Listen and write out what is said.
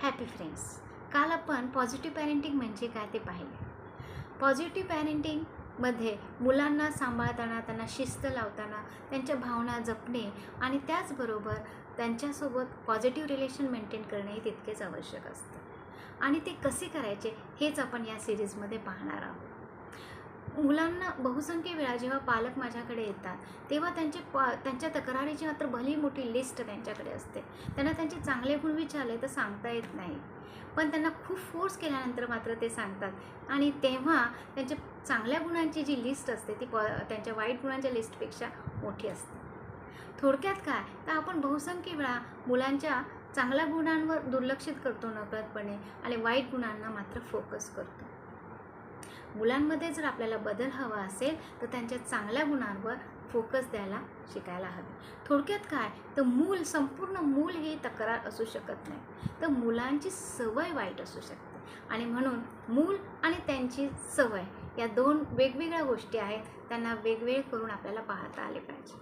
Happy friends, काल आपण positive parenting म्हणजे काय ते पाहिले. पॉझिटिव्ह पॅरेंटिंगमध्ये मुलांना सांभाळताना, त्यांना शिस्त लावताना त्यांच्या भावना जपणे आणि त्याचबरोबर त्यांच्यासोबत पॉझिटिव्ह रिलेशन मेंटेन करणे हे तितकेच आवश्यक असतं. आणि ते कसे करायचे हेच आपण या सिरीजमध्ये पाहणार आहोत. मुलांना बहुसंख्य वेळा जेव्हा पालक माझ्याकडे येतात तेव्हा त्यांच्या तक्रारीची मात्र भली मोठी लिस्ट त्यांच्याकडे असते. त्यांना त्यांचे चांगले गुण विचारले तर सांगता येत नाही, पण त्यांना खूप फोर्स केल्यानंतर मात्र ते सांगतात. आणि तेव्हा त्यांच्या चांगल्या गुणांची जी लिस्ट असते ती त्यांच्या वाईट गुणांच्या लिस्टपेक्षा मोठी असते. थोडक्यात काय तर आपण बहुसंख्य वेळा मुलांच्या चांगल्या गुणांवर दुर्लक्षित करतो नकळतपणे आणि वाईट गुणांना मात्र फोकस करतो. मुलांमध्ये जर आपल्याला बदल हवा असेल तर त्यांच्या चांगल्या गुणांवर फोकस द्यायला शिकायला हवे. थोडक्यात काय तर संपूर्ण मूल हे तक्रार असू शकत नाही, तर मुलांची सवय वाईट असू शकते. आणि म्हणून मूल आणि त्यांची सवय या दोन वेगवेगळ्या गोष्टी आहेत, त्यांना वेगवेगळे करून आपल्याला पाहता आले पाहिजे.